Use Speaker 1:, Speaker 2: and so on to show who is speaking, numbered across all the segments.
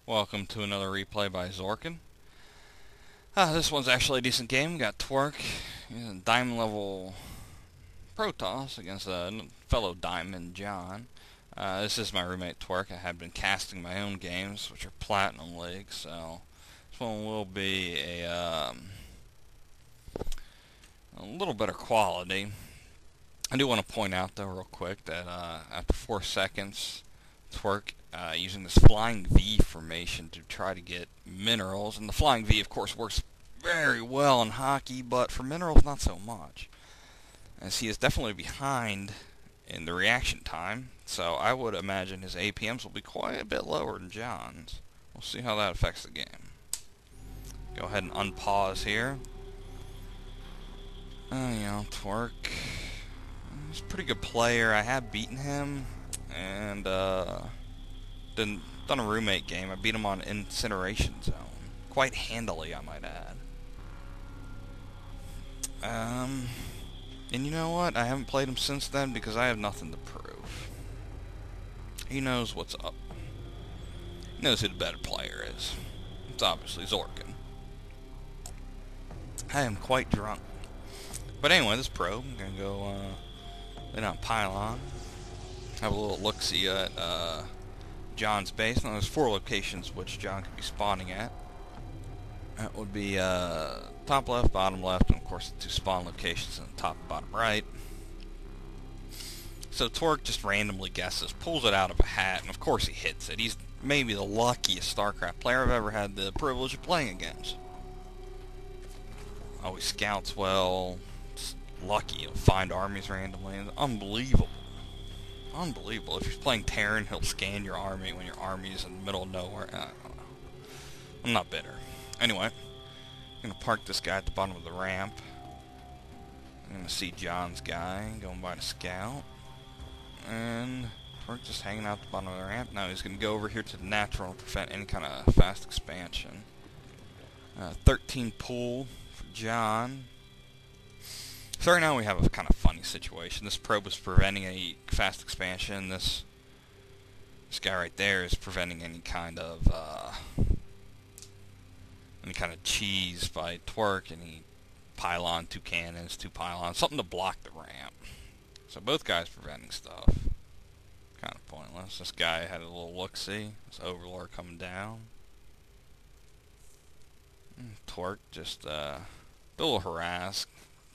Speaker 1: Welcome to another replay by Zorkin. This one's actually a decent game. We got Twerk, he's a diamond level Protoss against a fellow diamond John. This is my roommate Twerk. I have been casting my own games, which are Platinum League, so this one will be a little better quality. I do want to point out though real quick that after 4 seconds, Twerk using this flying V formation to try to get minerals, and the flying V of course works very well in hockey, but for minerals not so much, as he is definitely behind in the reaction time, so I would imagine his APMs will be quite a bit lower than John's. We'll see how that affects the game. Go ahead and unpause here. Twerk, he's a pretty good player. I have beaten him, and done a roommate game. I beat him on Incineration Zone. Quite handily, I might add. And you know what? I haven't played him since then because I have nothing to prove. He knows what's up. He knows who the better player is. It's obviously Zorkin. I am quite drunk. But anyway, this probe, I'm going to go lay down Pylon. Have a little look-see at John's base. Now, there's 4 locations which John could be spawning at. That would be top left, bottom left, and of course the 2 spawn locations in the top and bottom right. So Twerk just randomly guesses, pulls it out of a hat, and of course he hits it. He's maybe the luckiest StarCraft player I've ever had the privilege of playing against. Always scouts well. It's lucky. He'll find armies randomly. It's unbelievable. Unbelievable. If he's playing Terran, he'll scan your army when your army is in the middle of nowhere. I don't know. I'm not bitter. Anyway, I'm going to park this guy at the bottom of the ramp. I'm going to see John's guy going by the scout. And we're just hanging out at the bottom of the ramp. Now he's going to go over here to the natural and prevent any kind of fast expansion. 13 pool for John. So right now we have a kind of funny situation. This probe is preventing any fast expansion. This guy right there is preventing any kind of cheese by Twerk, and he pylon 2 cannons, 2 pylons, something to block the ramp. So both guys preventing stuff. Kind of pointless. This guy had a little look-see. This Overlord coming down. Twerk just a little harassed.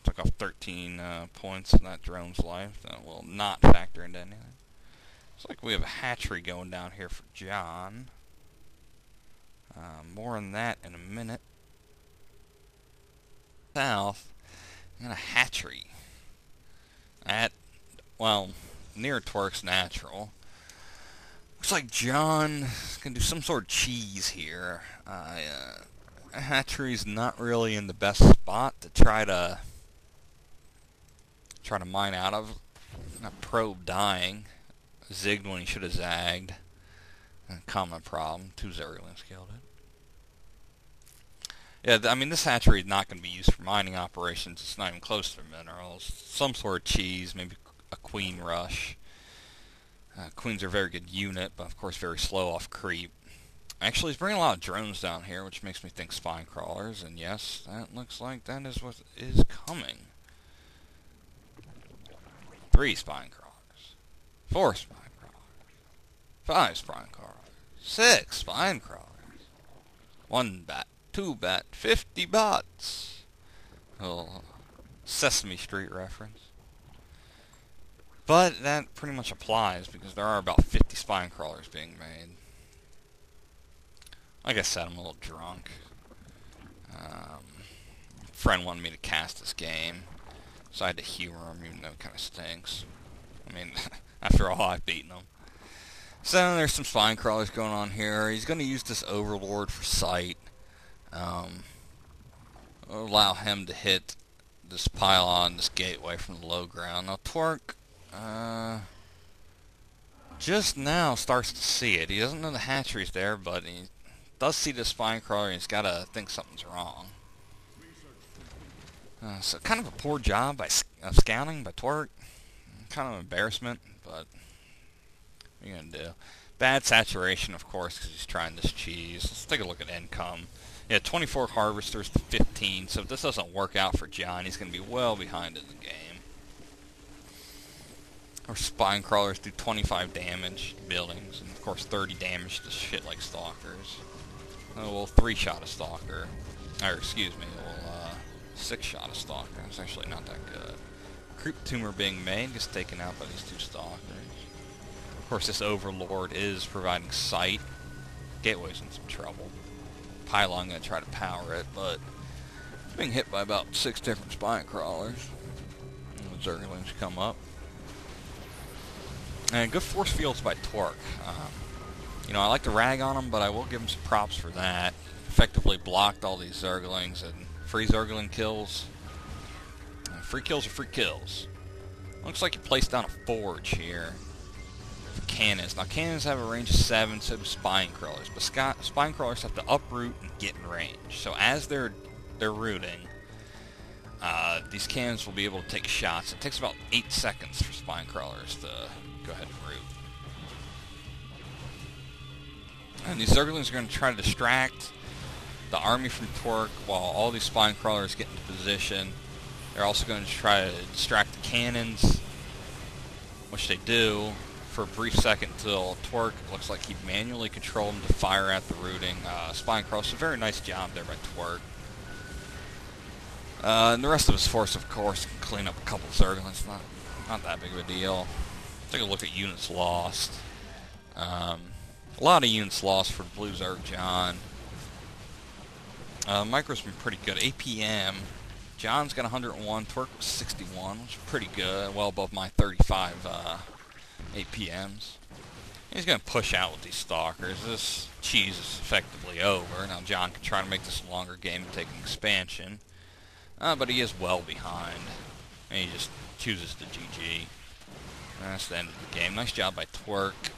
Speaker 1: Took off 13 points in that drone's life. That will not factor into anything. Looks like we have a hatchery going down here for John. More on that in a minute. South, and a hatchery. Near Twerk's natural. Looks like John is going to do some sort of cheese here. A hatchery's not really in the best spot to try to mine out of. A probe dying. Zigged when he should have zagged. A common problem. 2 Zerglings killed it. Yeah, I mean, this hatchery is not going to be used for mining operations. It's not even close to minerals. Some sort of cheese, maybe a queen rush. Queens are a very good unit, but of course very slow off creep. Actually, he's bringing a lot of drones down here, which makes me think spine crawlers. And yes, that looks like that is what is coming. 3 spine crawlers. 4 spine crawlers. 5 spine crawlers. 6 spine crawlers. 1 bat. 2 bat, 50 bots. A little Sesame Street reference. But that pretty much applies because there are about 50 spine crawlers being made. Like I said, I'm a little drunk. A friend wanted me to cast this game, so I had to humor him, even though it kind of stinks. I mean, after all, I've beaten him. So there's some spine crawlers going on here. He's going to use this Overlord for sight. Allow him to hit this pylon, this gateway from the low ground. Now Twerk just now starts to see it. He doesn't know the hatchery's there, but he does see the spine crawler, and he's got to think something's wrong. So kind of a poor job of scouting by Twerk. Kind of an embarrassment, but what are you going to do? Bad saturation, of course, because he's trying this cheese. Let's take a look at income. Yeah, 24 harvesters to 15, so if this doesn't work out for John, he's going to be well behind in the game. Our spine crawlers do 25 damage to buildings, and of course 30 damage to shit like stalkers. Oh, well, 3-shot a stalker. Or, excuse me, well, 6-shot a stalker. It's actually not that good. Creep tumor being made gets taken out by these 2 stalkers. Of course, this overlord is providing sight. Gateway's in some trouble. Pylon gonna try to power it, but it's being hit by about 6 different spine crawlers. And the Zerglings come up. And good force fields by Twerk. You know, I like to rag on him, but I will give him some props for that. Effectively blocked all these Zerglings, and free Zergling kills. Free kills are free kills. Looks like he placed down a forge here. For cannons. Now, cannons have a range of 7, so do spine crawlers. But spine crawlers have to uproot and get in range. So as they're rooting, these cannons will be able to take shots. It takes about 8 seconds for spine crawlers to go ahead and root. And these Zerglings are going to try to distract the army from Twerk while all these spine crawlers get into position. They're also going to try to distract the cannons, which they do for a brief second until Twerk looks like he manually controlled them to fire at the rooting spine crawlers. So very nice job there by Twerk. And the rest of his force, of course, can clean up a couple of Zerglings. Not that big of a deal. Take a look at units lost. A lot of units lost for Blue Zerg John. Micro's been pretty good. APM. John's got 101. Twerk was 61, which is pretty good. Well above my 35 APMs. He's going to push out with these stalkers. This cheese is effectively over. Now John can try to make this a longer game and take an expansion. But he is well behind. And he just chooses to GG. That's the end of the game. Nice job by Twerk.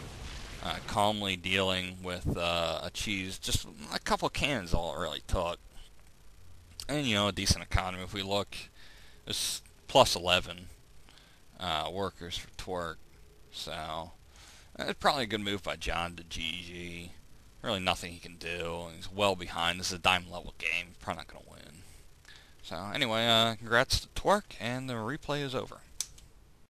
Speaker 1: Calmly dealing with a cheese. Just a couple of cannons all it really took. And, you know, a decent economy. If we look, it's plus 11 workers for Twerk. So, it's probably a good move by John to GG. Really nothing he can do. He's well behind. This is a diamond level game. Probably not going to win. So, anyway, congrats to Twerk, and the replay is over.